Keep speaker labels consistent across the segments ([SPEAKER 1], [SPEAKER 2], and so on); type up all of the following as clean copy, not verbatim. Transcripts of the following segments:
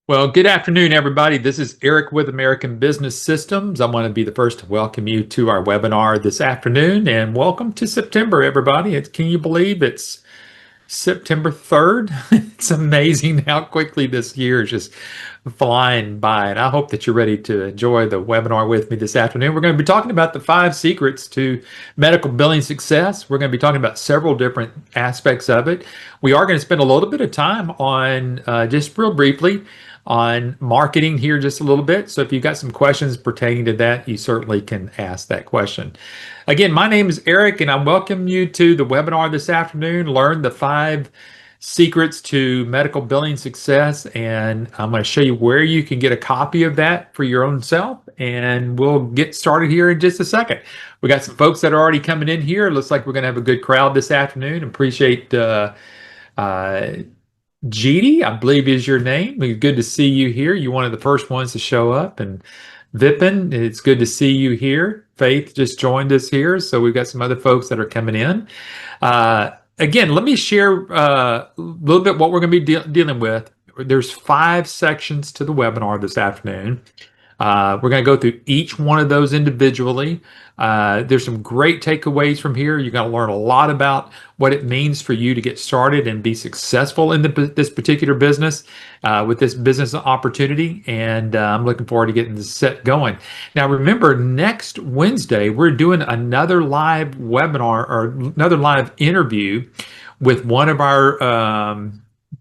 [SPEAKER 1] Well, good afternoon, everybody. This is Eric with American Business Systems. I want to be the first to welcome you to our webinar this afternoon, and welcome to September, everybody. Can you believe it's September 3rd? It's amazing how quickly this year is just flying by, and I hope that you're ready to enjoy the webinar with me this afternoon. We're going to be talking about the 5 secrets to medical billing success. We're going to be talking about several different aspects of it. We are going to spend a little bit of time on, just real briefly, on marketing here just a little bit. So if you've got some questions pertaining to that, you certainly can ask that question. Again, my name is Eric, and I welcome you to the webinar this afternoon. Learn the 5 secrets to medical billing success, and I'm going to show you where you can get a copy of that for your own self, and we'll get started here in just a second. We got some folks that are already coming in here. It looks like we're going to have a good crowd this afternoon. Appreciate Jeety, I believe is your name. It's good to see you here. You're one of the first ones to show up. And Vipin, it's good to see you here. Faith just joined us here. So we've got some other folks that are coming in. Again, let me share a little bit what we're going to be dealing with. There's 5 sections to the webinar this afternoon. We're going to go through each one of those individually. There's some great takeaways from here. You're going to learn a lot about what it means for you to get started and be successful in this particular business with this business opportunity. And I'm looking forward to getting this set going. Now, remember, next Wednesday, we're doing another live webinar or another live interview with one of our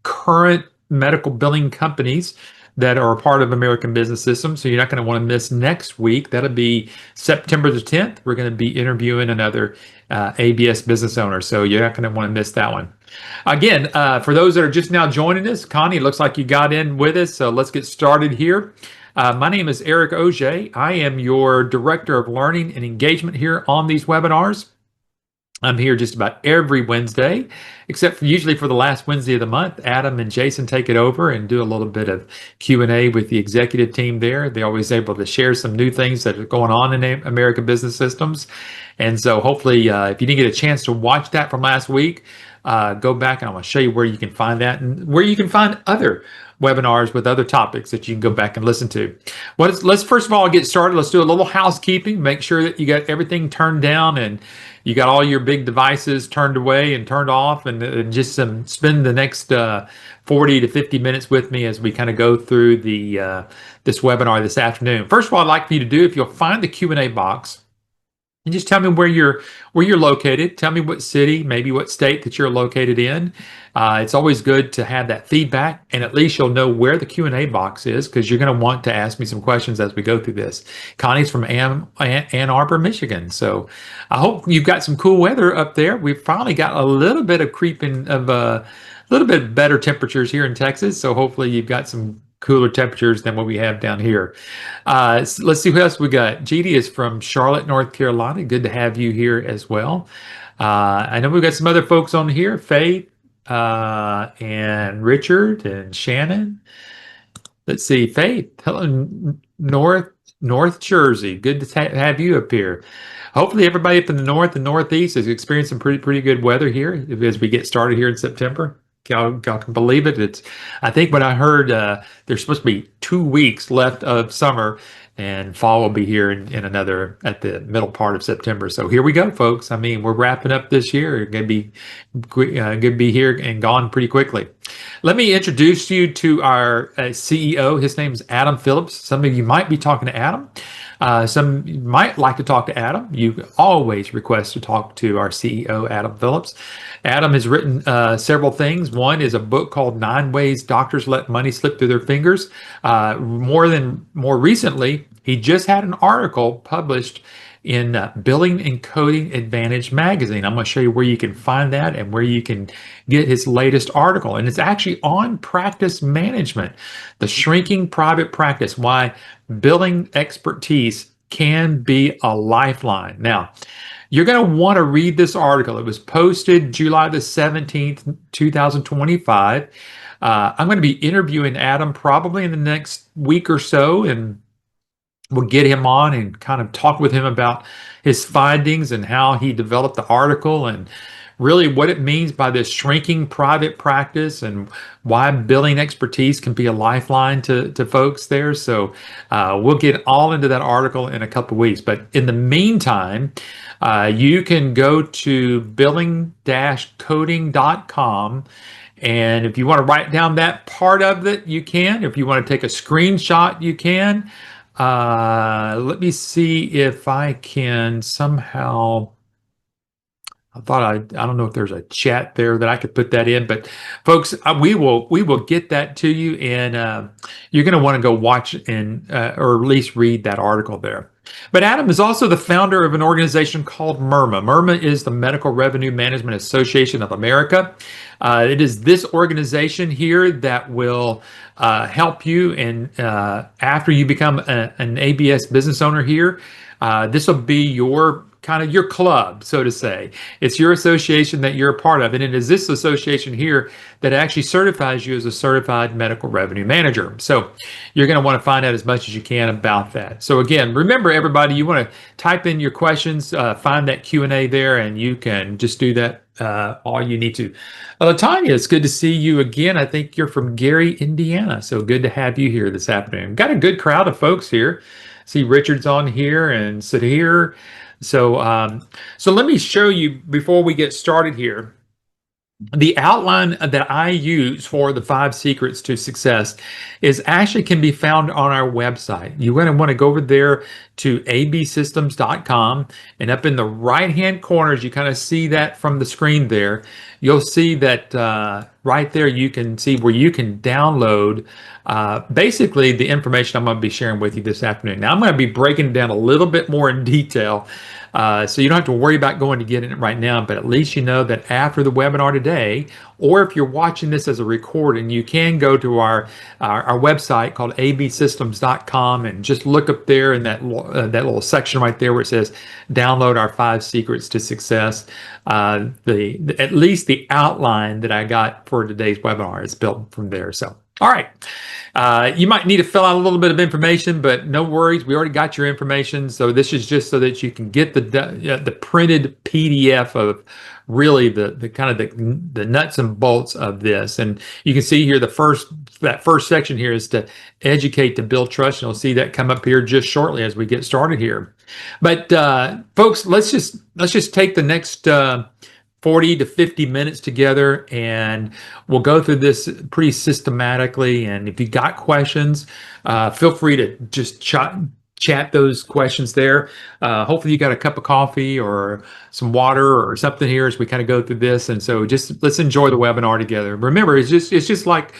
[SPEAKER 1] current medical billing companies that are a part of American Business Systems. So you're not going to want to miss next week. That'll be September the 10th. We're going to be interviewing another ABS business owner. So you're not going to want to miss that one. Again, for those that are just now joining us, Connie, it looks like you got in with us. So let's get started here. My name is Eric Auger. I am your Director of Learning and Engagement here on these webinars. I'm here just about every Wednesday, except for usually for the last Wednesday of the month. Adam and Jason take it over and do a little bit of Q&A with the executive team there. They're always able to share some new things that are going on in American Business Systems. And so hopefully, if you didn't get a chance to watch that from last week, go back and I'm going to show you where you can find that and where you can find other webinars with other topics that you can go back and listen to. Let's first of all get started. Let's do a little housekeeping. Make sure that you got everything turned down and you got all your big devices turned away and turned off, and just spend the next 40 to 50 minutes with me as we kind of go through this webinar this afternoon. First of all, I'd like for you to do, if you'll find the Q&A box, and just tell me where you're located. Tell me what city, maybe what state that you're located in. It's always good to have that feedback, and at least you'll know where the Q&A box is, because you're going to want to ask me some questions as we go through this. Connie's from Ann Arbor, Michigan. So I hope you've got some cool weather up there. We've finally got a little bit of creeping of a little bit better temperatures here in Texas. So hopefully you've got some cooler temperatures than what we have down here. So let's see who else we got. Jeety is from Charlotte, North Carolina. Good to have you here as well. I know we've got some other folks on here, Faith and Richard and Shannon. Let's see, Faith, hello, North Jersey. Good to have you up here. Hopefully everybody up in the north and northeast is experiencing pretty good weather here as we get started here in September. Y'all can believe it. I think when I heard there's supposed to be 2 weeks left of summer, and fall will be here in at the middle part of September. So here we go, folks. I mean, we're wrapping up this year. It's gonna be here and gone pretty quickly. Let me introduce you to our CEO. His name is Adam Phillips. Some of you might be talking to Adam. Some might like to talk to Adam. You always request to talk to our CEO, Adam Phillips. Adam has written several things. One is a book called 9 Ways Doctors Let Money Slip Through Their Fingers. More recently, he just had an article published in Billing and Coding Advantage magazine. I'm going to show you where you can find that and where you can get his latest article. And it's actually on practice management, the shrinking private practice, why billing expertise can be a lifeline. Now, you're going to want to read this article. It was posted July the 17th, 2025. I'm going to be interviewing Adam probably in the next week or so, and we'll get him on and kind of talk with him about his findings and how he developed the article and really what it means by this shrinking private practice and why billing expertise can be a lifeline to folks there. So we'll get all into that article in a couple weeks. But in the meantime, you can go to billing-coding.com. And if you want to write down that part of it, you can. If you want to take a screenshot, you can. Let me see if I can somehow. I don't know if there's a chat there that I could put that in, but folks, we will get that to you, and you're going to want to go watch and or at least read that article there. But Adam is also the founder of an organization called MIRMA. MIRMA is the Medical Revenue Management Association of America. It is this organization here that will help you, and after you become an ABS business owner here, this will be your kind of your club, so to say. It's your association that you're a part of. And it is this association here that actually certifies you as a certified medical revenue manager. So you're going to want to find out as much as you can about that. So again, remember everybody, you want to type in your questions, find that Q&A there, and you can just do that all you need to. Tanya, it's good to see you again. I think you're from Gary, Indiana. So good to have you here this afternoon. Got a good crowd of folks here. See Richard's on here and Sudhir. So let me show you before we get started here. The outline that I use for the 5 secrets to success is actually can be found on our website. You're going to want to go over there to absystems.com, and up in the right-hand corners, you kind of see that from the screen there. You'll see that right there, you can see where you can download basically the information I'm going to be sharing with you this afternoon. Now, I'm going to be breaking it down a little bit more in detail, so you don't have to worry about going to get it right now, but at least you know that after the webinar today, or if you're watching this as a recording, you can go to our website called absystems.com and just look up there in that little section right there where it says download our 5 secrets to success. At least the outline that I got for today's webinar is built from there. So, all right. You might need to fill out a little bit of information, but no worries. We already got your information. So this is just so that you can get the printed PDF of really the kind of the nuts and bolts of this. And you can see here that first section here is to educate to build trust. And you'll see that come up here just shortly as we get started here. But folks, let's just take the next 40 to 50 minutes together, and we'll go through this pretty systematically. And if you got questions, feel free to just chat those questions there. Hopefully you got a cup of coffee or some water or something here as we kind of go through this. And so just let's enjoy the webinar together. Remember, it's just like,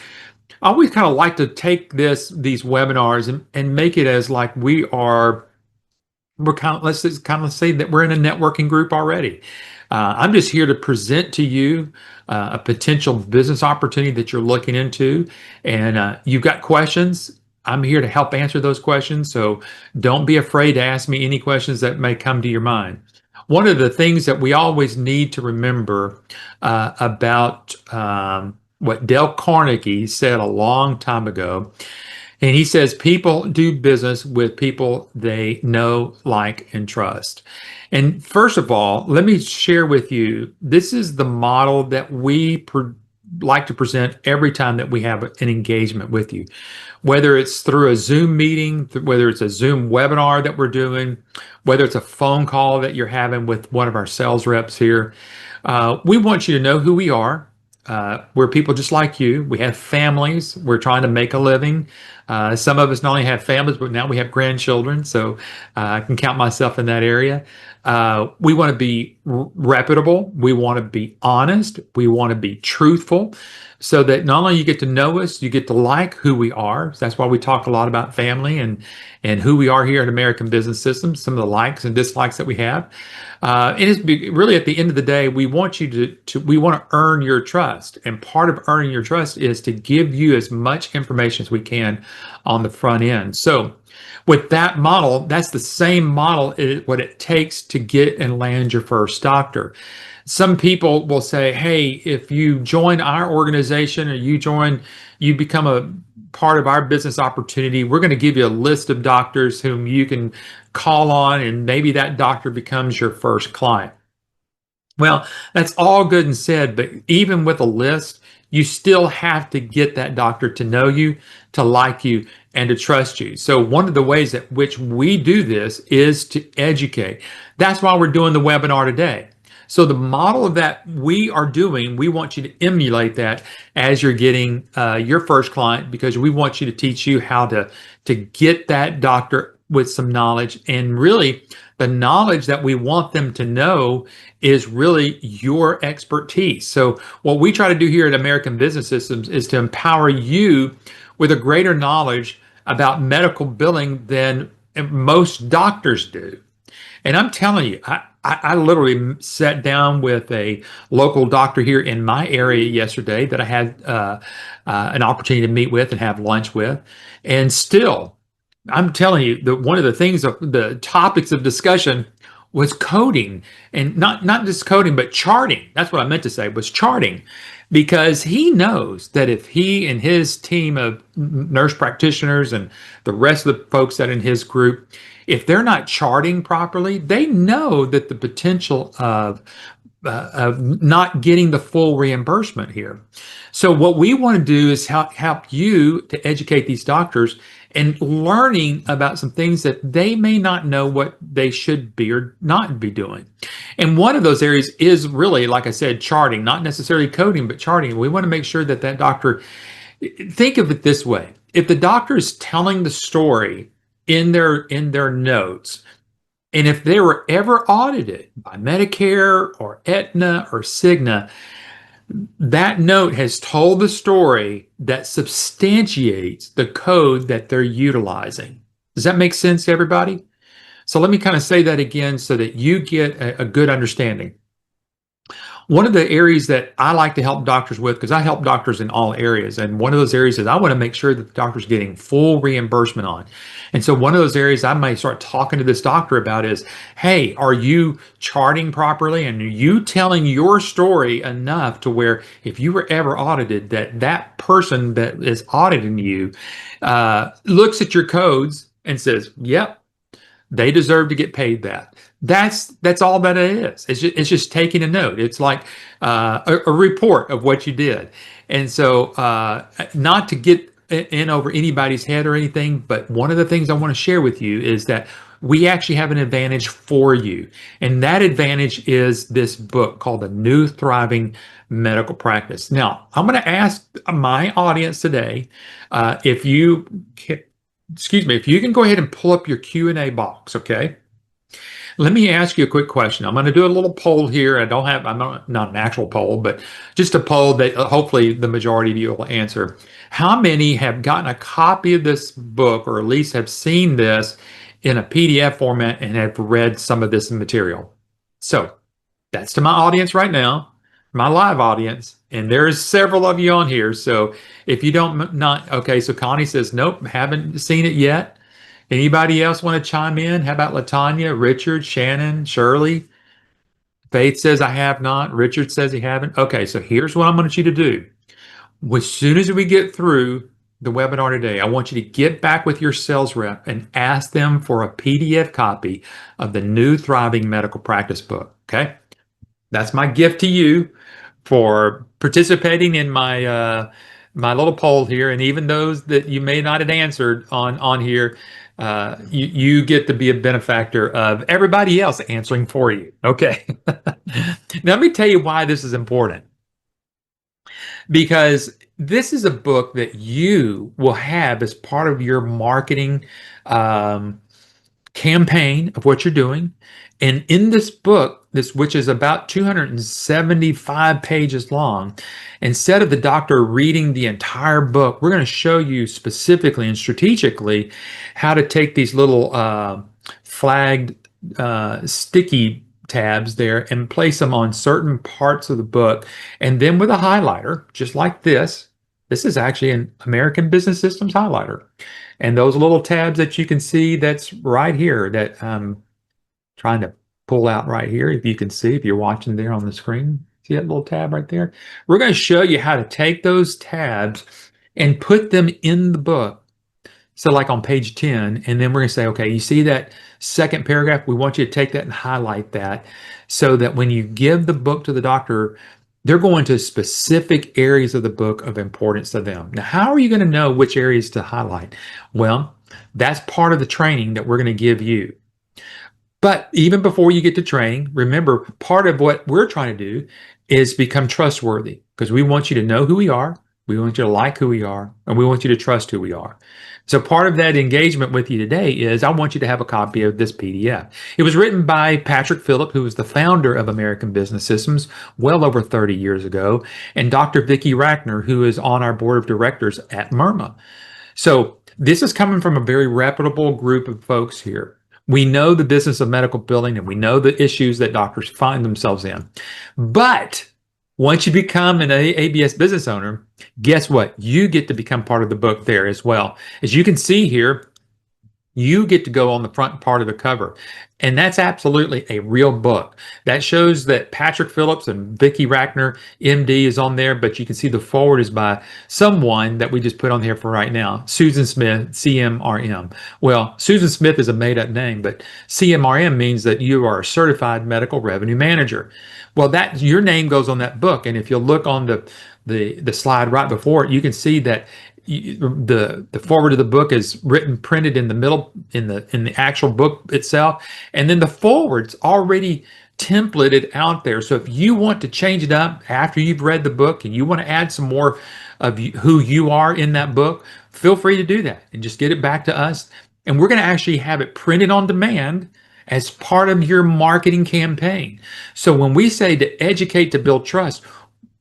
[SPEAKER 1] I always kind of like to take these webinars and make it as like let's just kind of say that we're in a networking group already. I'm just here to present to you a potential business opportunity that you're looking into, and you've got questions. I'm here to help answer those questions, so don't be afraid to ask me any questions that may come to your mind. One of the things that we always need to remember about what Dale Carnegie said a long time ago, and he says people do business with people they know, like, and trust. And first of all, let me share with you, this is the model that we like to present every time that we have an engagement with you. Whether it's through a Zoom meeting, whether it's a Zoom webinar that we're doing, whether it's a phone call that you're having with one of our sales reps here, we want you to know who we are. We're people just like you. We have families. We're trying to make a living. Some of us not only have families, but now we have grandchildren. So I can count myself in that area. We want to be reputable. We want to be honest. We want to be truthful, so that not only you get to know us, you get to like who we are. So that's why we talk a lot about family and who we are here at American Business Systems, some of the likes and dislikes that we have. And it's really, at the end of the day, we want you we want to earn your trust. And part of earning your trust is to give you as much information as we can on the front end. So with that model, that's the same model, what it takes to get and land your first doctor. Some people will say, hey, if you join our organization or you become a part of our business opportunity, we're going to give you a list of doctors whom you can call on, and maybe that doctor becomes your first client. Well, that's all good and said, but even with a list, you still have to get that doctor to know you, to like you, and to trust you. So one of the ways at which we do this is to educate. That's why we're doing the webinar today. So the model of that we are doing, we want you to emulate that as you're getting your first client, because we want you to teach you how to get that doctor with some knowledge, and really the knowledge that we want them to know is really your expertise. So what we try to do here at American Business Systems is to empower you with a greater knowledge about medical billing than most doctors do. And I'm telling you, I literally sat down with a local doctor here in my area yesterday that I had an opportunity to meet with and have lunch with. And still, I'm telling you that one of the things, of the topics of discussion was coding, and not just coding, but charting. That's what I meant to say, was charting, because he knows that if he and his team of nurse practitioners and the rest of the folks that are in his group, if they're not charting properly, they know that the potential of not getting the full reimbursement here. So what we want to do is help you to educate these doctors and learning about some things that they may not know what they should be or not be doing. And one of those areas is really, like I said, charting, not necessarily coding, but charting. We want to make sure that that doctor, think of it this way. If the doctor is telling the story in their notes, and if they were ever audited by Medicare or Aetna or Cigna, that note has told the story that substantiates the code that they're utilizing. Does that make sense to everybody? So let me kind of say that again so that you get a good understanding. One of the areas that I like to help doctors with, because I help doctors in all areas, and one of those areas is I want to make sure that the doctor's getting full reimbursement on. And so one of those areas I might start talking to this doctor about is, hey, are you charting properly? And are you telling your story enough to where if you were ever audited, that person that is auditing you looks at your codes and says, yep, they deserve to get paid that. That's all that it is. It's just taking a note. It's like a report of what you did. And so not to get in over anybody's head or anything, but one of the things I want to share with you is that we actually have an advantage for you. And that advantage is this book called The New Thriving Medical Practice. Now, I'm going to ask my audience today if you excuse me, if you can go ahead and pull up your Q&A box, okay? Let me ask you a quick question. I'm going to do a little poll here. I'm not an actual poll, but just a poll that hopefully the majority of you will answer. How many have gotten a copy of this book, or at least have seen this in a PDF format and have read some of this material? So that's to my audience right now, my live audience, and there's several of you on here. So if you don't not okay, so Connie says nope, haven't seen it yet. Anybody else want to chime in? How about Latanya, Richard, Shannon, Shirley? Faith says I have not. Richard says he haven't. Okay, so here's what I want you to do. As soon as we get through the webinar today, I want you to get back with your sales rep and ask them for a PDF copy of the New Thriving Medical Practice book. Okay, that's my gift to you for participating in my my little poll here, and even those that you may not have answered on here, you get to be a benefactor of everybody else answering for you. Okay. Now let me tell you why this is important, because this is a book that you will have as part of your marketing campaign of what you're doing. And in this book, which is about 275 pages long, instead of the doctor reading the entire book, we're going to show you specifically and strategically how to take these little flagged sticky tabs there and place them on certain parts of the book. And then with a highlighter, just like this is actually an American Business Systems highlighter. And those little tabs that you can see, that's right here, that I'm trying to pull out right here. If you can see, if you're watching there on the screen, see that little tab right there? We're going to show you how to take those tabs and put them in the book So like on page 10, and then we're going to say, okay, you see that second paragraph? We want you to take that and highlight that so that when you give the book to the doctor, they're going to specific areas of the book of importance to them. Now, how are you going to know which areas to highlight? Well, that's part of the training that we're going to give you. But even before you get to training, remember, part of what we're trying to do is become trustworthy, because we want you to know who we are, we want you to like who we are, and we want you to trust who we are. So part of that engagement with you today is I want you to have a copy of this PDF. It was written by Patrick Phillip, who was the founder of American Business Systems well over 30 years ago, and Dr. Vicki Rackner, who is on our board of directors at MIRMA. So this is coming from a very reputable group of folks here. We know the business of medical billing, and we know the issues that doctors find themselves in. But once you become an ABS business owner, guess what? You get to become part of the book there as well. As you can see here, you get to go on the front part of the cover. And that's absolutely a real book. That shows that Patrick Phillips and Vicki Rackner, MD, is on there, but you can see the forward is by someone that we just put on here for right now, Susan Smith, CMRM. Well, Susan Smith is a made-up name, but CMRM means that you are a certified medical revenue manager. Well, that your name goes on that book, and if you'll look on the slide right before it, you can see that the forward of the book is printed in the middle in the actual book itself, and then the forward's already templated out there. So if you want to change it up after you've read the book and you want to add some more of who you are in that book, feel free to do that and just get it back to us, and we're going to actually have it printed on demand as part of your marketing campaign. So when we say to educate to build trust,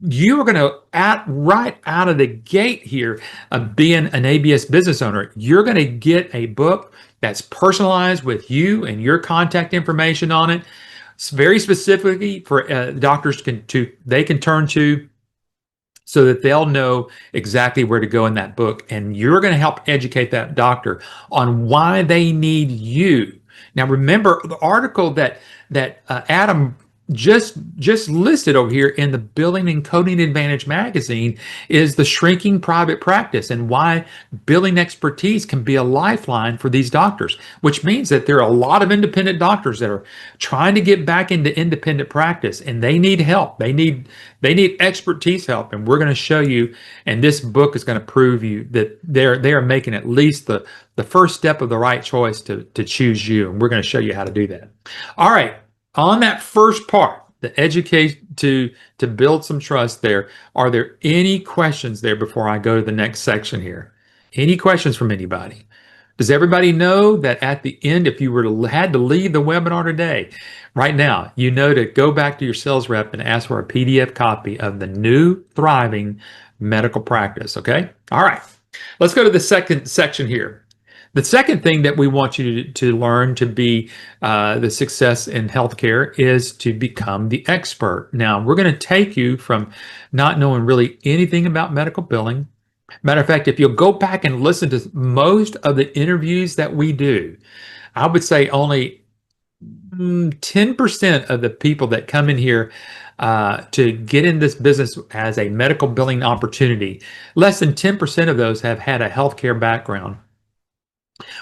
[SPEAKER 1] you are going to, right out of the gate here of being an ABS business owner, you're going to get a book that's personalized with you and your contact information on it. It's very specifically for doctors they can turn to, so that they'll know exactly where to go in that book. And you're going to help educate that doctor on why they need you. Now, remember the article that Adam just listed over here in the Billing and Coding Advantage magazine is the shrinking private practice and why billing expertise can be a lifeline for these doctors, which means that there are a lot of independent doctors that are trying to get back into independent practice, and they need help. They need expertise help, and we're going to show you, and this book is going to prove you that they are making at least the first step of the right choice to choose you, and we're going to show you how to do that. All right. On that first part, the educate to build some trust there, are there any questions there before I go to the next section here? Any questions from anybody? Does everybody know that at the end, if you had to leave the webinar today, right now, you know to go back to your sales rep and ask for a PDF copy of the New Thriving Medical Practice, okay? All right, let's go to the second section here. The second thing that we want you to learn to be the success in healthcare is to become the expert. Now, we're going to take you from not knowing really anything about medical billing. Matter of fact, if you'll go back and listen to most of the interviews that we do, I would say only 10% of the people that come in here to get in this business as a medical billing opportunity, less than 10% of those have had a healthcare background.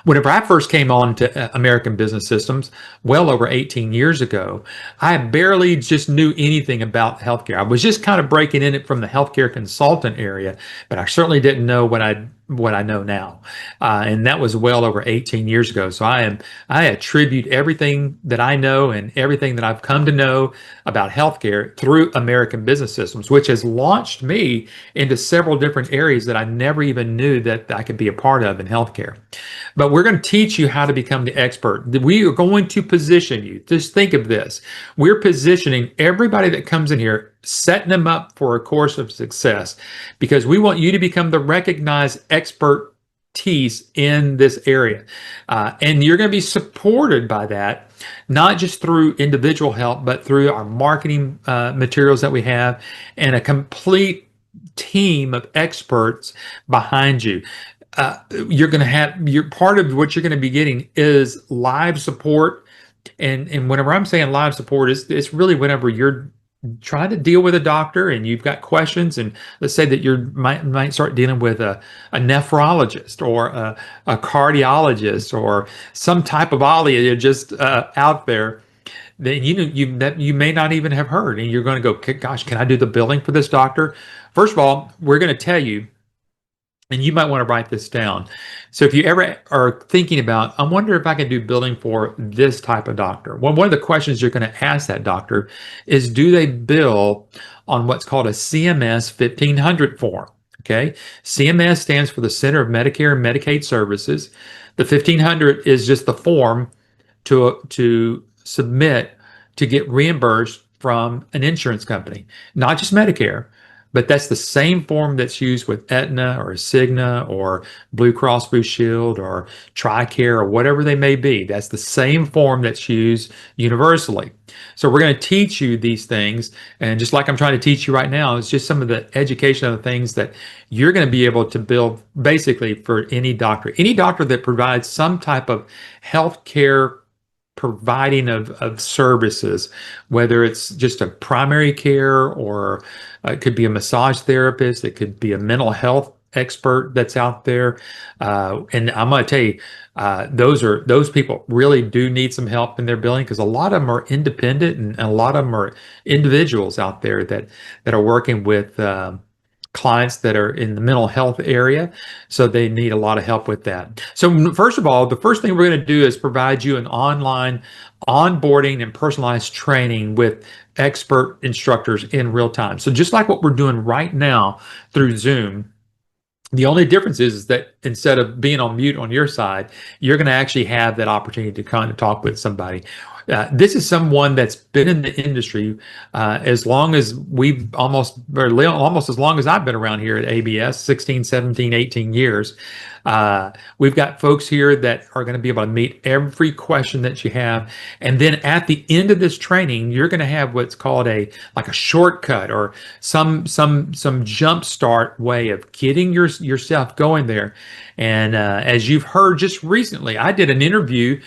[SPEAKER 1] Whenever I first came on to American Business Systems, well over 18 years ago, I barely just knew anything about healthcare. I was just kind of breaking in it from the healthcare consultant area, but I certainly didn't know what I know now. And that was well over 18 years ago. So I attribute everything that I know and everything that I've come to know about healthcare through American Business Systems, which has launched me into several different areas that I never even knew that I could be a part of in healthcare. But we're going to teach you how to become the expert. We are going to position you. Just think of this. We're positioning everybody that comes in here, setting them up for a course of success, because we want you to become the recognized expertise in this area. And you're going to be supported by that, not just through individual help, but through our marketing materials that we have and a complete team of experts behind you. You're going to have part of what you're going to be getting is live support. And whenever I'm saying live support, it's really whenever you're try to deal with a doctor and you've got questions, and let's say that you might start dealing with a nephrologist or a cardiologist or some type of ologist out there, then you may not even have heard, and you're going to go, gosh, can I do the billing for this doctor? First of all, we're going to tell you, and you might want to write this down. So if you ever are thinking about, I wonder if I can do billing for this type of doctor. Well, one of the questions you're going to ask that doctor is, do they bill on what's called a CMS 1500 form? Okay. CMS stands for the Center of Medicare and Medicaid Services. The 1500 is just the form to submit to get reimbursed from an insurance company, not just Medicare, but that's the same form that's used with Aetna or Cigna or Blue Cross Blue Shield or TRICARE or whatever they may be. That's the same form that's used universally. So we're going to teach you these things. And just like I'm trying to teach you right now, it's just some of the education of the things that you're going to be able to build basically for any doctor. Any doctor that provides some type of healthcare providing of services, whether it's just a primary care or it could be a massage therapist, it could be a mental health expert that's out there. And I'm going to tell you, those people really do need some help in their billing, because a lot of them are independent and a lot of them are individuals out there that are working with clients that are in the mental health area. So they need a lot of help with that. So first of all, the first thing we're going to do is provide you an online onboarding and personalized training with expert instructors in real time. So just like what we're doing right now through Zoom, the only difference is that instead of being on mute on your side, you're going to actually have that opportunity to kind of talk with somebody. This is someone that's been in the industry as long as almost as long as I've been around here at ABS, 16, 17, 18 years. We've got folks here that are going to be able to meet every question that you have. And then at the end of this training, you're going to have what's called a shortcut or some jump start way of getting yourself going there. And as you've heard just recently, I did an interview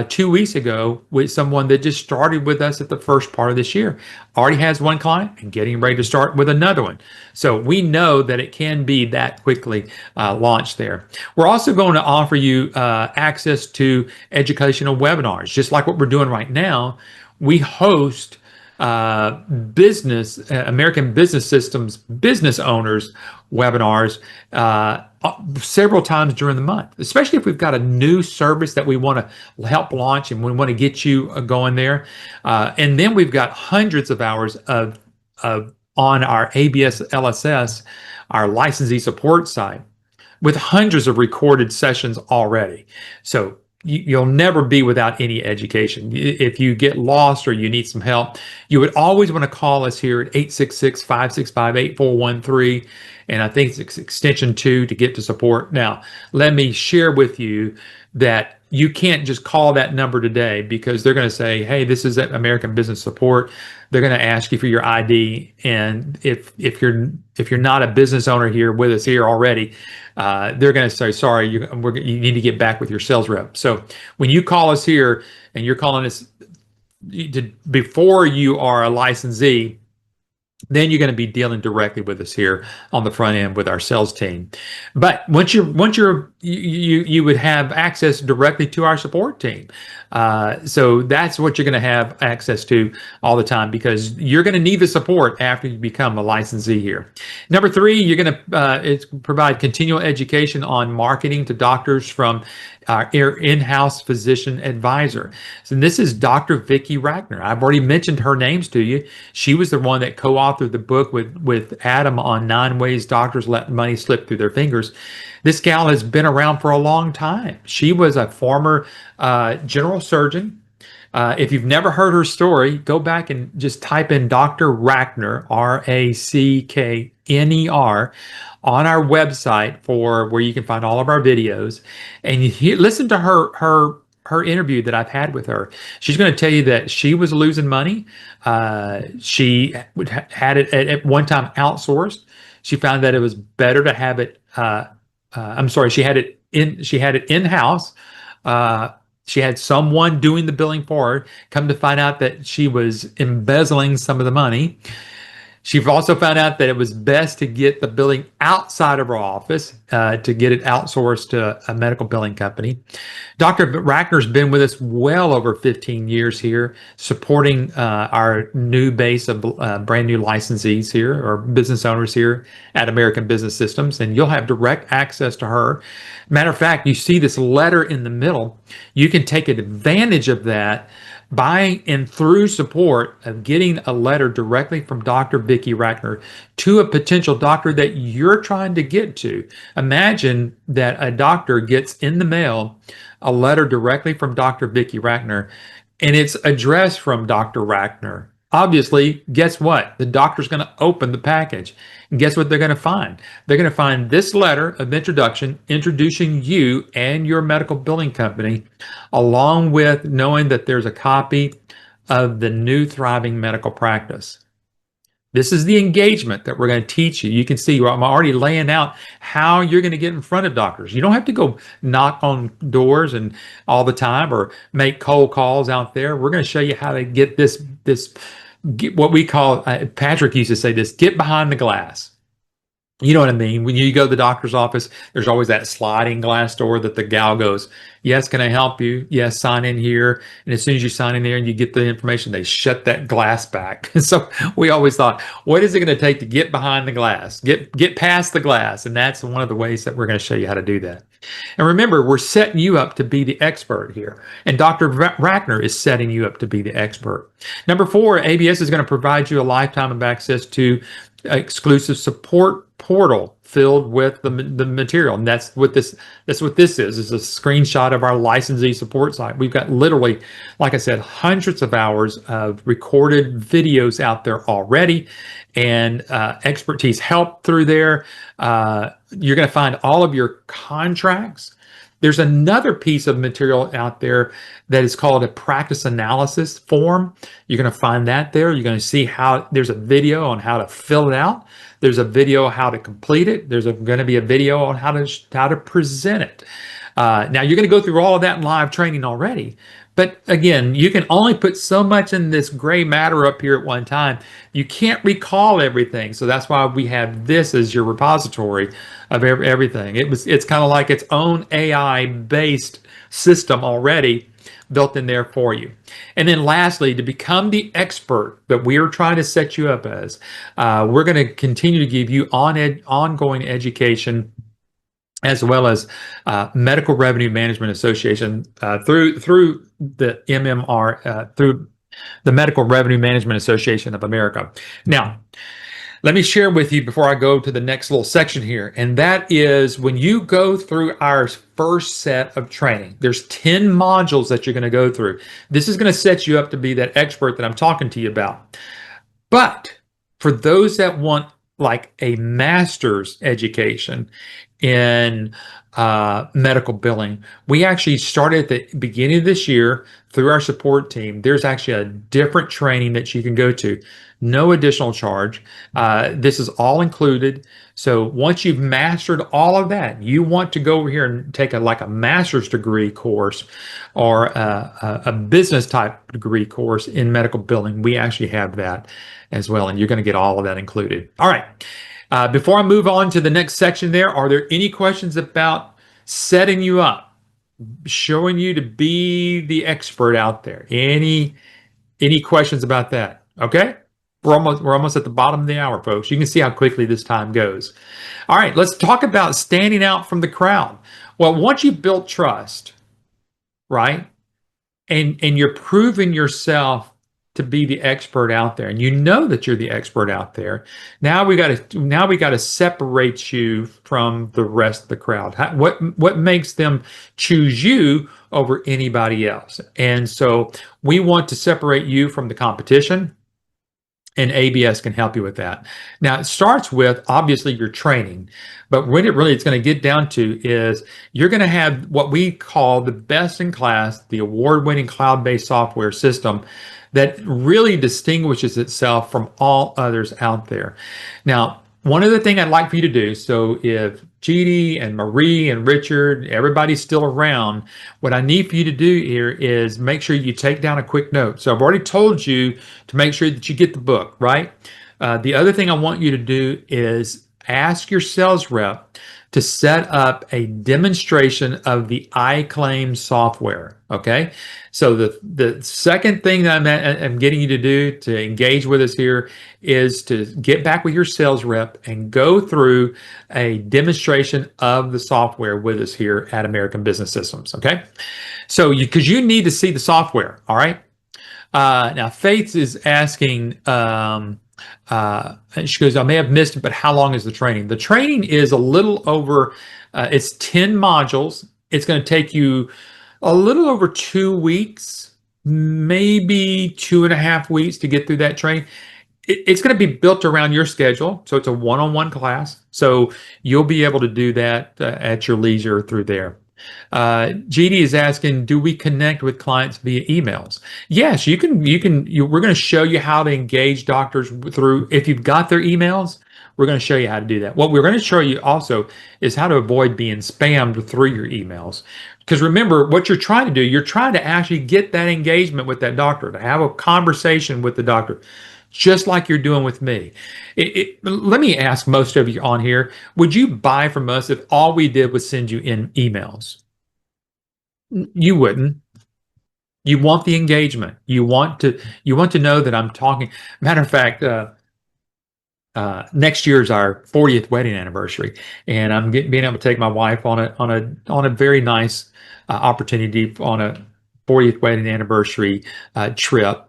[SPEAKER 1] 2 weeks ago with someone that just started with us at the first part of this year. Already has one client and getting ready to start with another one. So we know that it can be that quickly launched there. We're also going to offer you access to educational webinars, just like what we're doing right now. We host American Business Systems business owners webinars several times during the month, especially if we've got a new service that we want to help launch and we want to get you going there. And then we've got hundreds of hours of on our ABS LSS, our licensee support site, with hundreds of recorded sessions already. So you'll never be without any education. If you get lost or you need some help, you would always want to call us here at 866-565-8413. And I think it's extension 2 to get to support. Now, let me share with you that you can't just call that number today, because they're going to say, hey, this is at American Business Support. They're going to ask you for your ID. And if you're not a business owner here with us here already, they're going to say, sorry, you need to get back with your sales rep. So when you call us here and you're calling us before you are a licensee, then you're going to be dealing directly with us here on the front end with our sales team. But once you would have access directly to our support team. So that's what you're going to have access to all the time, because you're going to need the support after you become a licensee here. Number 3, you're going to provide continual education on marketing to doctors from our in-house physician advisor. So this is Dr. Vicki Rachner. I've already mentioned her names to you. She was the one that co-authored the book with Adam on 9 ways doctors let money slip through their fingers. This gal has been around for a long time. She was a former general surgeon. If you've never heard her story, go back and just type in Dr. Rachner, Rackner, on our website for where you can find all of our videos, and listen to her interview that I've had with her. She's going to tell you that she was losing money. She had it at one time outsourced. She found that it was better to have it. She had it in-house. She had someone doing the billing for her. Come to find out that she was embezzling some of the money. She also found out that it was best to get the billing outside of her office, to get it outsourced to a medical billing company. Dr. Rackner's been with us well over 15 years here, supporting our new base of brand new licensees here, or business owners here at American Business Systems, and you'll have direct access to her. Matter of fact, you see this letter in the middle. You can take advantage of that by and through support of getting a letter directly from Dr. Vicki Rackner to a potential doctor that you're trying to get to. Imagine that a doctor gets in the mail a letter directly from Dr. Vicki Rackner, and it's addressed from Dr. Rackner. Obviously, guess what? The doctor's going to open the package. And guess what they're going to find? They're going to find this letter of introduction introducing you and your medical billing company, along with knowing that there's a copy of the new Thriving Medical Practice. This is the engagement that we're going to teach you. You can see I'm already laying out how you're going to get in front of doctors. You don't have to go knock on doors and all the time or make cold calls out there. We're going to show you how to get this get what we call, Patrick used to say this, get behind the glass. You know what I mean? When you go to the doctor's office, there's always that sliding glass door that the gal goes, yes, can I help you? Yes, sign in here. And as soon as you sign in there and you get the information, they shut that glass back. So we always thought, what is it going to take to get behind the glass, get past the glass? And that's one of the ways that we're going to show you how to do that. And remember, we're setting you up to be the expert here. And Dr. Rackner is setting you up to be the expert. Number 4, ABS is going to provide you a lifetime of access to exclusive support portal filled with the material. And that's what this is. It's a screenshot of our licensee support site. We've got literally, like I said, hundreds of hours of recorded videos out there already, and expertise help through there. You're going to find all of your contracts. There's another piece of material out there that is called a practice analysis form. You're going to find that there. You're going to see how there's a video on how to fill it out. There's a video how to complete it. There's going to be a video on how to present it. Now you're going to go through all of that in live training already. But again, you can only put so much in this gray matter up here at one time. You can't recall everything. So that's why we have this as your repository of everything. It's kind of like its own AI-based system already built in there for you. And then lastly, to become the expert that we are trying to set you up as, we're going to continue to give you ongoing education, as well as Medical Revenue Management Association through the MMR, through the Medical Revenue Management Association of America. Now, let me share with you before I go to the next little section here, and that is when you go through our first set of training, there's 10 modules that you're going to go through. This is going to set you up to be that expert that I'm talking to you about. But for those that want like a master's education in medical billing, we actually started at the beginning of this year through our support team. There's actually a different training that you can go to, no additional charge. This is all included. So once you've mastered all of that, you want to go over here and take a master's degree course or a business type degree course in medical billing. We actually have that as well, and you're going to get all of that included. All right. Before I move on to the next section there, are there any questions about setting you up, showing you to be the expert out there? Any questions about that? Okay. We're almost at the bottom of the hour, folks. You can see how quickly this time goes. All right, let's talk about standing out from the crowd. Well, once you've built trust, right, and you're proving yourself to be the expert out there, and you know that you're the expert out there, now we got to separate you from the rest of the crowd. What makes them choose you over anybody else? And so we want to separate you from the competition. And ABS can help you with that. Now, it starts with, obviously, your training. But what it's going to get down to is you're going to have what we call the best in class, the award-winning cloud-based software system that really distinguishes itself from all others out there. Now, one other thing I'd like for you to do, so if Judy and Marie and Richard, everybody's still around. What I need for you to do here is make sure you take down a quick note. So I've already told you to make sure that you get the book, right? The other thing I want you to do is ask your sales rep to set up a demonstration of the iClaim software. Okay. So the second thing that I'm getting you to do to engage with us here is to get back with your sales rep and go through a demonstration of the software with us here at American Business Systems. Okay. So because you need to see the software. All right. Now Faith is asking, she goes, I may have missed it, but how long is the training? The training is a little over, it's 10 modules. It's going to take you a little over 2 weeks, maybe 2.5 weeks to get through that training. It's going to be built around your schedule. So it's a one-on-one class. So you'll be able to do that at your leisure through there. GD is asking, do we connect with clients via emails? Yes, you can. We're going to show you how to engage doctors through, if you've got their emails, we're going to show you how to do that. What we're going to show you also is how to avoid being spammed through your emails. Because remember, what you're trying to do, you're trying to actually get that engagement with that doctor, to have a conversation with the doctor, just like you're doing with me. Let me ask most of you on here, would you buy from us if all we did was send you in emails? You wouldn't. You want the engagement. You want to know that I'm talking. Matter of fact, next year is our 40th wedding anniversary, and I'm being able to take my wife on a very nice opportunity on a 40th wedding anniversary trip.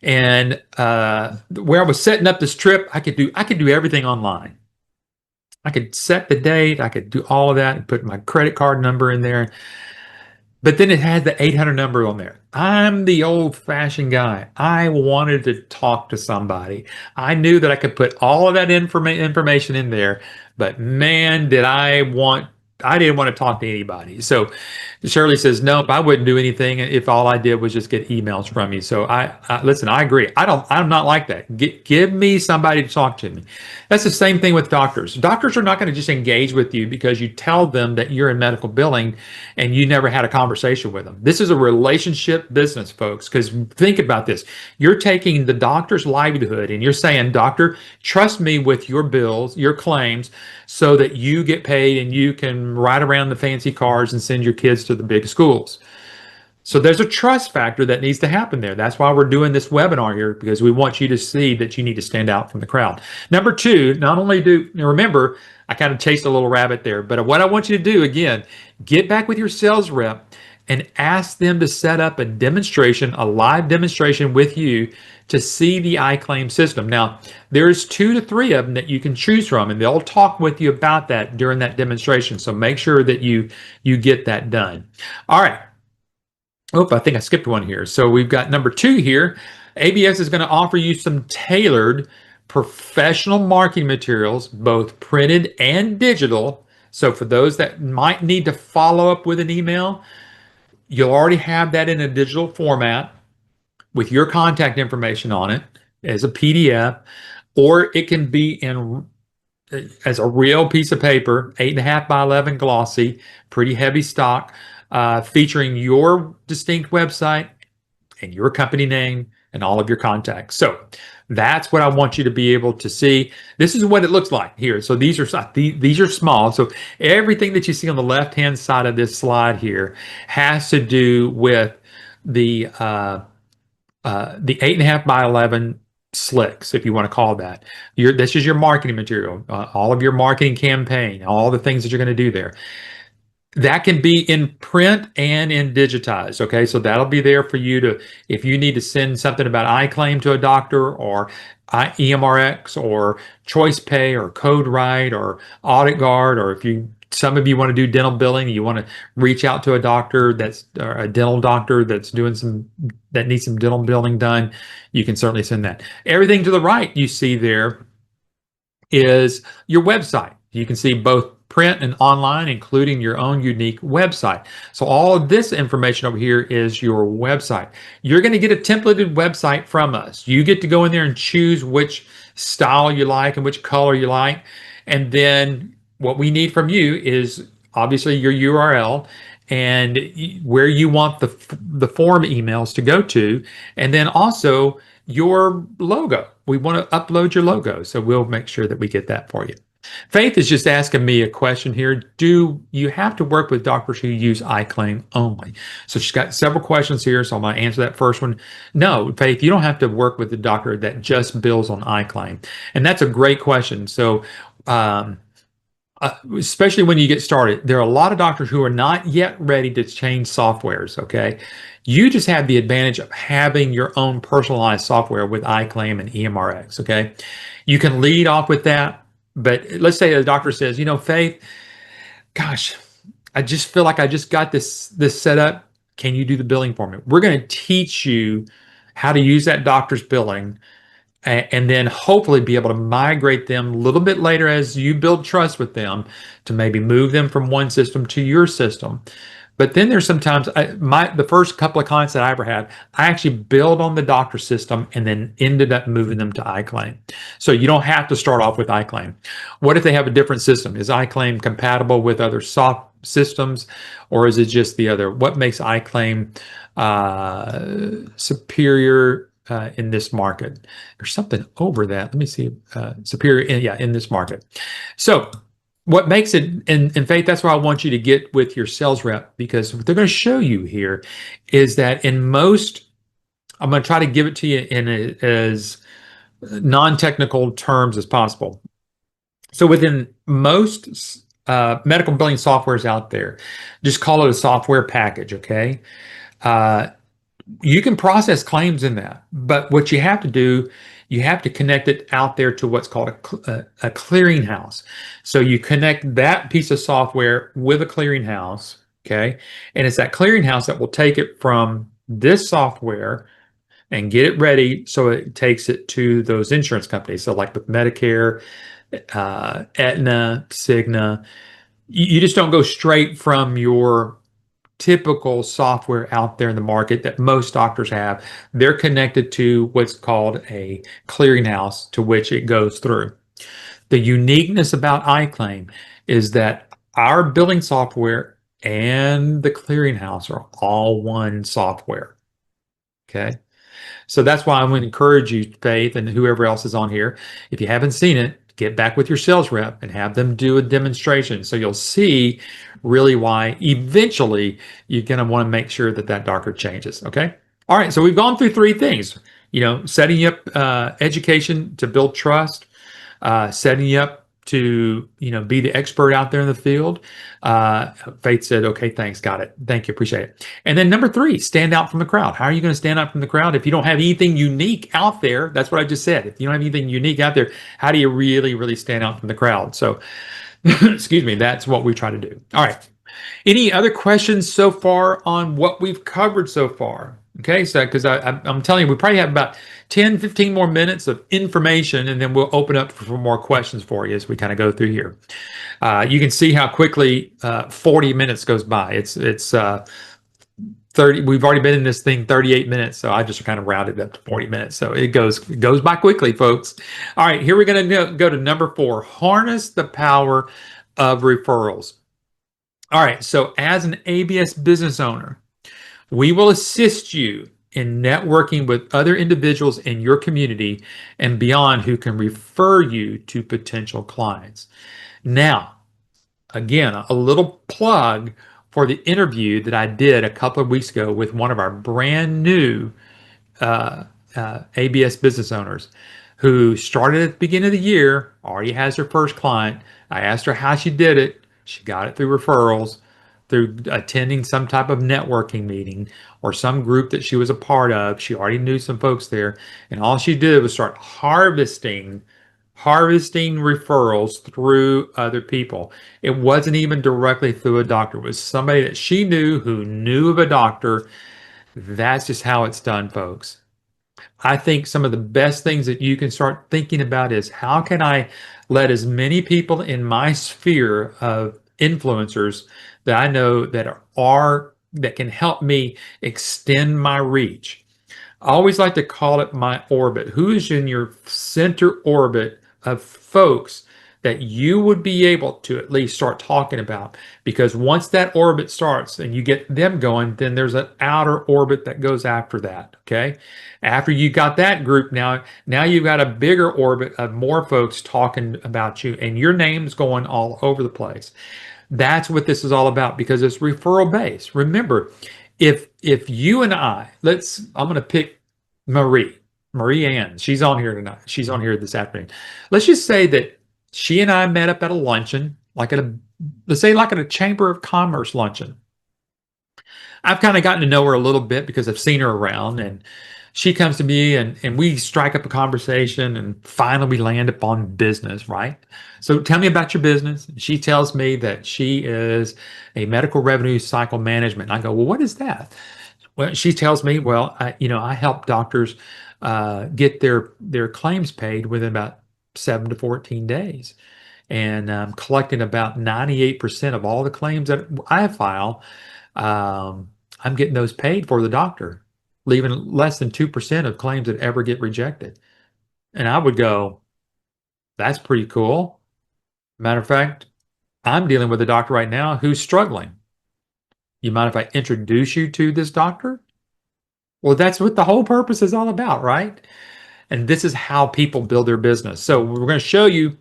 [SPEAKER 1] And where I was setting up this trip, I could do everything online. I could set the date, I could do all of that and put my credit card number in there. But then it had the 800 number on there. I'm the old-fashioned guy. I wanted to talk to somebody. I knew that I could put all of that information in there, but man, I didn't want to talk to anybody. So Shirley says, nope, I wouldn't do anything if all I did was just get emails from you. So listen, I agree. I'm not like that. Give me somebody to talk to me. That's the same thing with doctors. Doctors are not going to just engage with you because you tell them that you're in medical billing and you never had a conversation with them. This is a relationship business, folks, because think about this. You're taking the doctor's livelihood and you're saying, doctor, trust me with your bills, your claims, so that you get paid and you can ride around the fancy cars and send your kids to the big schools. So there's a trust factor that needs to happen there. That's why we're doing this webinar here, because we want you to see that you need to stand out from the crowd. Number two, not only remember, I kind of chased a little rabbit there, but what I want you to do, again, get back with your sales rep and ask them to set up a demonstration, a live demonstration with you to see the iClaim system. Now, there's 2 to 3 of them that you can choose from, and they'll talk with you about that during that demonstration. So make sure that you get that done. All right. Oh, I think I skipped one here. So we've got number 2 here. ABS is going to offer you some tailored professional marketing materials, both printed and digital. So for those that might need to follow up with an email, you'll already have that in a digital format with your contact information on it as a PDF, or it can be in as a real piece of paper, 8.5 by 11 glossy, pretty heavy stock, featuring your distinct website and your company name and all of your contacts. So that's what I want you to be able to see. This is what it looks like here. So these are small. So everything that you see on the left-hand side of this slide here has to do with the 8.5 by 11 slicks, if you want to call that. This is your marketing material, all of your marketing campaign, all the things that you're going to do there. That can be in print and in digitized. Okay, so that'll be there for you to, if you need to send something about iClaim to a doctor, or EMRX, or ChoicePay, or CodeWrite, or Audit Guard, or if some of you want to do dental billing, you want to reach out to a doctor or a dental doctor that needs some dental billing done, you can certainly send that. Everything to the right you see there is your website. You can see both print and online, including your own unique website. So all of this information over here is your website. You're going to get a templated website from us. You get to go in there and choose which style you like and which color you like. And then what we need from you is obviously your URL and where you want the form emails to go to, and then also your logo. We want to upload your logo, so we'll make sure that we get that for you. Faith is just asking me a question here. Do you have to work with doctors who use iClaim only? So she's got several questions here, so I'm going to answer that first one. No, Faith, you don't have to work with the doctor that just bills on iClaim. And that's a great question. So, especially when you get started, there are a lot of doctors who are not yet ready to change softwares, okay? You just have the advantage of having your own personalized software with iClaim and EMRX, okay? You can lead off with that, but let's say the doctor says, you know, Faith, gosh, I just feel like I just got this set up. Can you do the billing for me? We're going to teach you how to use that doctor's billing, and then hopefully be able to migrate them a little bit later as you build trust with them to maybe move them from one system to your system. But then there's sometimes the first couple of clients that I ever had, I actually built on the doctor system and then ended up moving them to iClaim. So you don't have to start off with iClaim. What if they have a different system? Is iClaim compatible with other soft systems, or is it just the other? What makes iClaim superior in this market? There's something over that. Let me see. Superior, in this market. So what makes it, in Faith, that's why I want you to get with your sales rep, because what they're going to show you here is that in most, I'm going to try to give it to you in as non-technical terms as possible. So within most medical billing softwares out there, just call it a software package, okay? You can process claims in that, but what you have to do, you have to connect it out there to what's called a clearinghouse. So you connect that piece of software with a clearinghouse, okay? And it's that clearinghouse that will take it from this software and get it ready so it takes it to those insurance companies. So like with Medicare, Aetna, Cigna, you just don't go straight from your typical software out there in the market that most doctors have. They're connected to what's called a clearinghouse to which it goes through. The uniqueness about iClaim is that our billing software and the clearinghouse are all one software. Okay. So that's why I'm going to encourage you, Faith, and whoever else is on here, if you haven't seen it, get back with your sales rep and have them do a demonstration. So you'll see really why eventually you're going to want to make sure that that doctor changes. Okay. All right. So we've gone through three things, setting you up education to build trust, setting you up to, be the expert out there in the field. Faith said, okay, thanks. Got it. Thank you. Appreciate it. And then number three, stand out from the crowd. How are you going to stand out from the crowd if you don't have anything unique out there? That's what I just said. If you don't have anything unique out there, how do you really, really stand out from the crowd? So, excuse me, that's what we try to do. All right. Any other questions so far on what we've covered so far? Okay, so because I'm telling you, we probably have about 10, 15 more minutes of information, and then we'll open up for more questions for you as we kind of go through here. You can see how quickly 40 minutes goes by. It's 30. We've already been in this thing 38 minutes, so I just kind of rounded up to 40 minutes. So it goes by quickly, folks. All right, here we're going to go to number 4. Harness the power of referrals. All right, so as an ABS business owner, we will assist you in networking with other individuals in your community and beyond who can refer you to potential clients. Now, again, a little plug for the interview that I did a couple of weeks ago with one of our brand new ABS business owners who started at the beginning of the year, already has her first client. I asked her how she did it. She got it through referrals, through attending some type of networking meeting or some group that she was a part of. She already knew some folks there, and all she did was start harvesting referrals through other people. It wasn't even directly through a doctor. It was somebody that she knew who knew of a doctor. That's just how it's done, folks. I think some of the best things that you can start thinking about is how can I let as many people in my sphere of influencers that I know that can help me extend my reach. I always like to call it my orbit. Who is in your center orbit of folks that you would be able to at least start talking about. Because once that orbit starts and you get them going, then there's an outer orbit that goes after that. Okay. After you got that group, now you've got a bigger orbit of more folks talking about you, and your name's going all over the place. That's what this is all about, because it's referral based. Remember, if you and I'm going to pick Marie Ann. She's on here tonight. She's on here this afternoon. Let's just say that she and I met up at a luncheon, let's say like at a Chamber of Commerce luncheon. I've kind of gotten to know her a little bit because I've seen her around, and she comes to me and we strike up a conversation, and finally we land upon business, right? So tell me about your business. She tells me that she is a medical revenue cycle management. And I go, well, what is that? Well, she tells me, well, I help doctors get their claims paid within about 7 to 14 days. And I'm collecting about 98% of all the claims that I file. I'm getting those paid for the doctor, leaving less than 2% of claims that ever get rejected. And I would go, that's pretty cool. Matter of fact, I'm dealing with a doctor right now who's struggling. You mind if I introduce you to this doctor? Well, that's what the whole purpose is all about, right? And this is how people build their business. So we're going to show you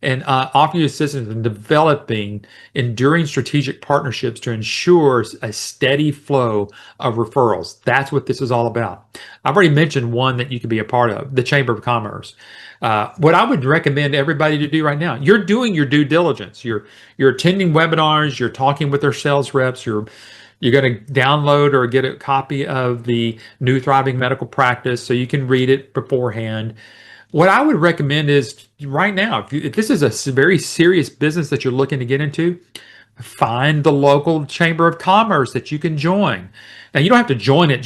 [SPEAKER 1] and offer you assistance in developing enduring strategic partnerships to ensure a steady flow of referrals. That's what this is all about. I've already mentioned one that you could be a part of, the Chamber of Commerce. What I would recommend everybody to do right now, you're doing your due diligence. You're attending webinars, you're talking with their sales reps, you're going to download or get a copy of the New Thriving Medical Practice so you can read it beforehand. What I would recommend is right now, if this is a very serious business that you're looking to get into, find the local Chamber of Commerce that you can join. Now, you don't have to join it,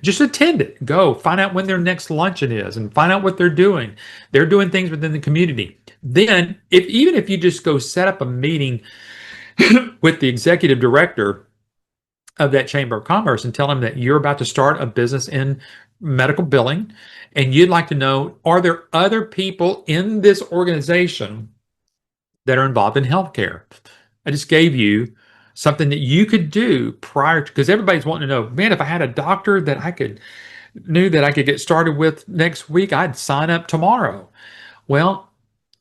[SPEAKER 1] just attend it. Go find out when their next luncheon is and find out what they're doing. They're doing things within the community. Then, even if you just go set up a meeting with the executive director of that Chamber of Commerce and tell them that you're about to start a business in medical billing, and you'd like to know, are there other people in this organization that are involved in healthcare? I just gave you something that you could do prior to, because everybody's wanting to know, man, if I had a doctor that knew that I could get started with next week, I'd sign up tomorrow. Well,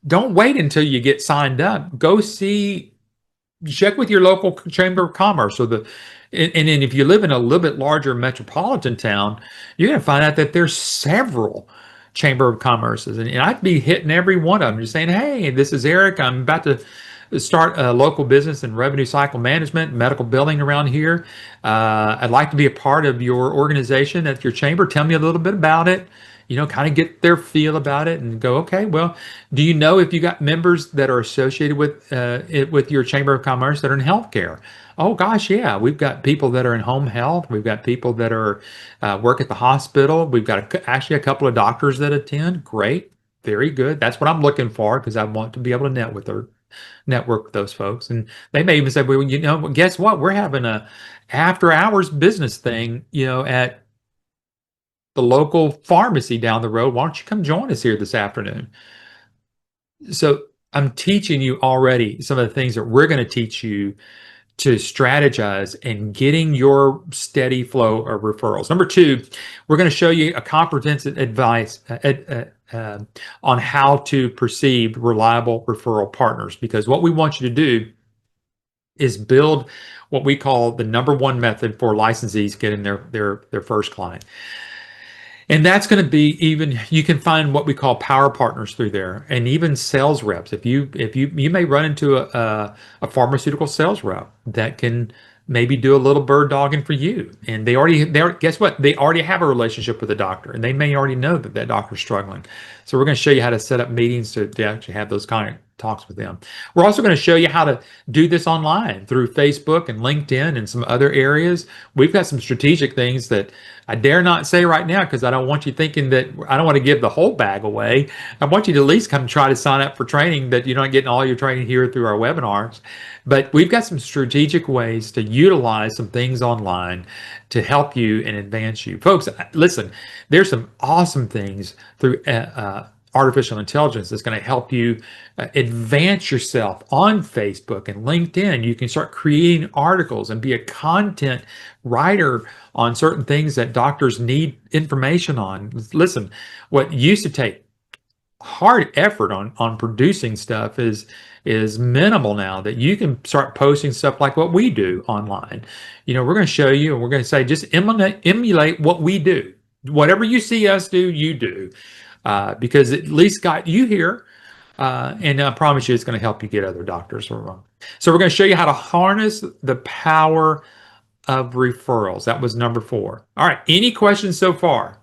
[SPEAKER 1] don't wait until you get signed up. Go check with your local Chamber of Commerce, and then if you live in a little bit larger metropolitan town, you're going to find out that there's several Chamber of Commerces, and I'd be hitting every one of them, just saying, hey, this is Eric. I'm about to start a local business in revenue cycle management, medical billing around here. I'd like to be a part of your organization at your chamber. Tell me a little bit about it. Kind of get their feel about it and go, okay, well, do you know if you got members that are associated with your Chamber of Commerce that are in healthcare? Oh gosh, yeah, we've got people that are in home health. We've got people that are work at the hospital. We've got actually a couple of doctors that attend. Great, very good. That's what I'm looking for, because I want to be able to network with those folks. And they may even say, well, guess what? We're having a after hours business thing, at the local pharmacy down the road. Why don't you come join us here this afternoon? So I'm teaching you already some of the things that we're going to teach you to strategize and getting your steady flow of referrals. Number 2, we're going to show you a comprehensive advice on how to perceive reliable referral partners, because what we want you to do is build what we call the number 1 method for licensees getting their first client. And that's going to be, you can find what we call power partners through there, and even sales reps. If you may run into a pharmaceutical sales rep that can maybe do a little bird dogging for you, and guess what? They already have a relationship with a doctor, and they may already know that doctor's struggling. So we're going to show you how to set up meetings to actually have those kind of talks with them. We're also going to show you how to do this online through Facebook and LinkedIn and some other areas. We've got some strategic things that I dare not say right now, because I don't want you thinking that I don't want to give the whole bag away. I want you to at least come try to sign up for training, that you're not getting all your training here through our webinars. But we've got some strategic ways to utilize some things online to help you and advance you. Folks, listen, there's some awesome things through artificial intelligence that's going to help you advance yourself on Facebook and LinkedIn. You can start creating articles and be a content writer on certain things that doctors need information on. Listen, what used to take hard effort on producing stuff is minimal now, that you can start posting stuff like what we do online. We're going to show you, and we're going to say, just emulate what we do. Whatever you see us do, you do, because it at least got you here. And I promise you, it's going to help you get other doctors. So we're going to show you how to harness the power of referrals. That was number 4. All right. Any questions so far?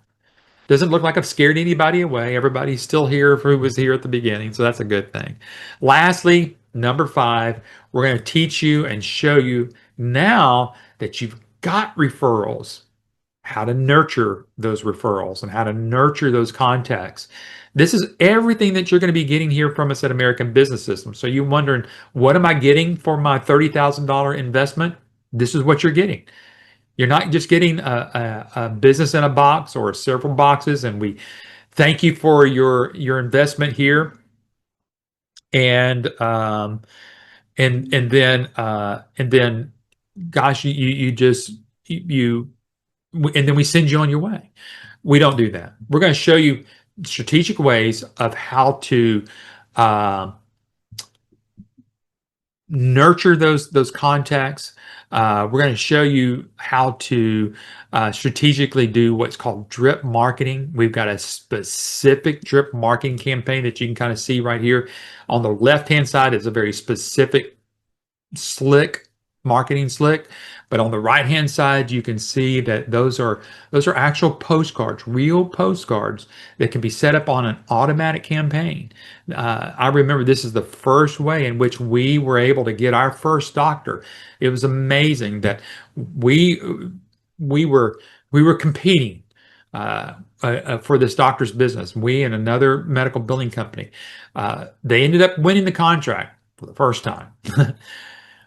[SPEAKER 1] Doesn't look like I've scared anybody away. Everybody's still here who was here at the beginning, so that's a good thing. Lastly, number 5, we're going to teach you and show you, now that you've got referrals, how to nurture those referrals and how to nurture those contacts. This is everything that you're going to be getting here from us at American Business System. So you're wondering, what am I getting for my $30,000 investment? This is what you're getting. You're not just getting a business in a box or several boxes, and we thank you for your investment here. And then gosh, and then we send you on your way. We don't do that. We're going to show you strategic ways of how to nurture those contacts. We're going to show you how to strategically do what's called drip marketing. We've got a specific drip marketing campaign that you can kind of see right here. On the left-hand side is a very specific marketing slick, but on the right-hand side, you can see that those are actual postcards, real postcards that can be set up on an automatic campaign. I remember this is the first way in which we were able to get our first doctor. It was amazing that we were competing for this doctor's business. We and another medical billing company. They ended up winning the contract for the first time.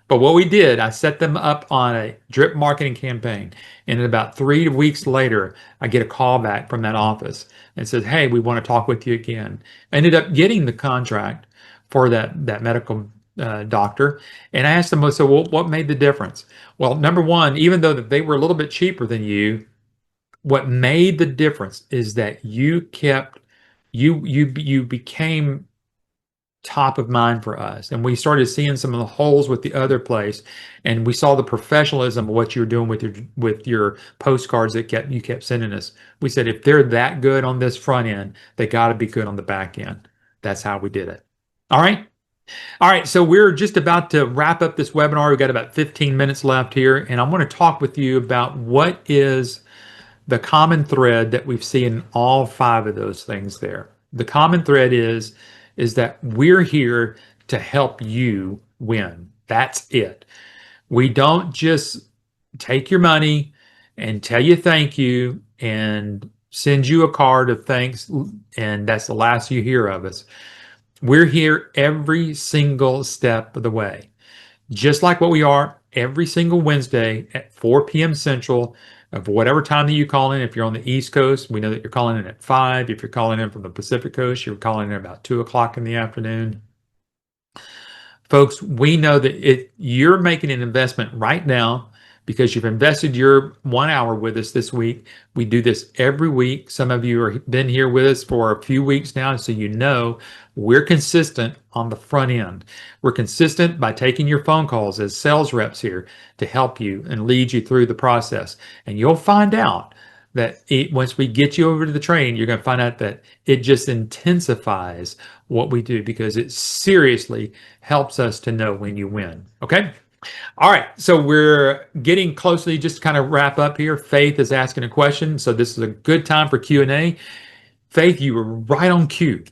[SPEAKER 1] But what we did, I set them up on a drip marketing campaign. And about 3 weeks later, I get a call back from that office and says, hey, we want to talk with you again. I ended up getting the contract for that medical doctor. And I asked them, so what made the difference? Well, number one, even though that they were a little bit cheaper than you, what made the difference is that you became top of mind for us, and we started seeing some of the holes with the other place, and we saw the professionalism of what you were doing with your postcards that you kept sending us. We said, if they're that good on this front end, they got to be good on the back end. That's how we did it. All right, so we're just about to wrap up this webinar. We've got about 15 minutes left here, and I want to talk with you about what is the common thread that we've seen in all 5 of those things there. The common thread is that we're here to help you win. That's it. We don't just take your money and tell you thank you and send you a card of thanks, and that's the last you hear of us. We're here every single step of the way, just like what we are every single Wednesday at 4 p.m. Central, of whatever time that you call in. If you're on the East Coast, we know that you're calling in at 5. If you're calling in from the Pacific Coast, you're calling in about 2 o'clock in the afternoon. Folks, we know that you're making an investment right now because you've invested your 1 hour with us this week. We do this every week. Some of you have been here with us for a few weeks now, so you know we're consistent on the front end. We're consistent by taking your phone calls as sales reps here to help you and lead you through the process. And you'll find out that once we get you over to the training, you're going to find out that it just intensifies what we do, because it seriously helps us to know when you win. Okay? All right, so we're getting closely, just to kind of wrap up here. Faith is asking a question, so this is a good time for Q&A. Faith, you were right on cue.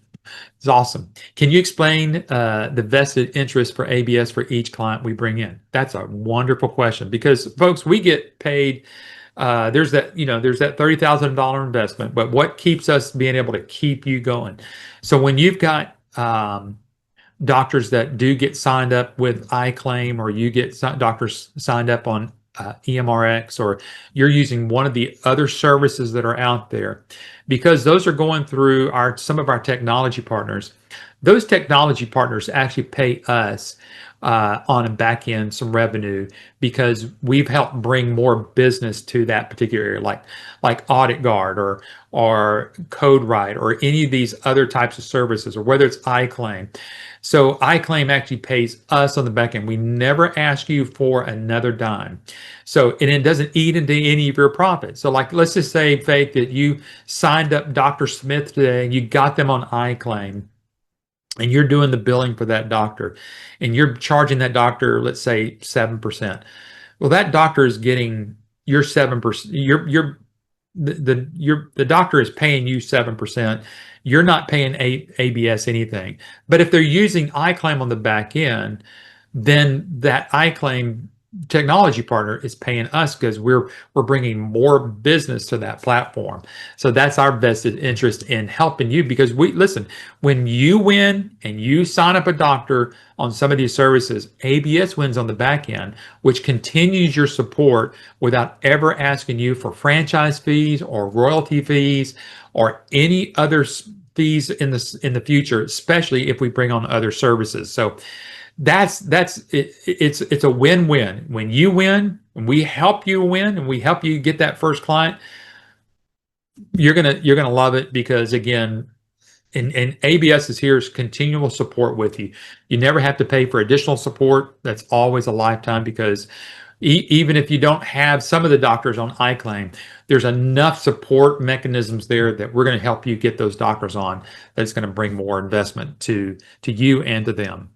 [SPEAKER 1] It's awesome. Can you explain the vested interest for ABS for each client we bring in? That's a wonderful question, because folks, we get paid. There's that $30,000 investment, but what keeps us being able to keep you going? So when you've got doctors that do get signed up with iClaim, or you get doctors signed up on EMRX, or you're using one of the other services that are out there, because those are going through some of our technology partners. Those technology partners actually pay us on a back end some revenue, because we've helped bring more business to that particular area, like Audit Guard or CodeWrite or any of these other types of services, or whether it's iClaim. So iClaim actually pays us on the back end. We never ask you for another dime. So, and it doesn't eat into any of your profit. So like, let's just say, Faith, that you signed up Dr. Smith today and you got them on iClaim, and you're doing the billing for that doctor, and you're charging that doctor, let's say 7%. Well, that doctor is getting your 7%. The doctor is paying you 7%. You're not paying ABS anything. But if they're using iClaim on the back end, then that iClaim technology partner is paying us, because we're bringing more business to that platform. So that's our vested interest in helping you, because listen, when you win and you sign up a doctor on some of these services, ABS wins on the back end, which continues your support without ever asking you for franchise fees or royalty fees or any other fees in the future, especially if we bring on other services. So that's it. It's a win-win. When you win, when we help you win, and we help you get that first client, you're gonna love it, because again, and ABS is here as continual support with you. You never have to pay for additional support. That's always a lifetime, because even if you don't have some of the doctors on iClaim, there's enough support mechanisms there that we're going to help you get those doctors on. That's going to bring more investment to you and to them.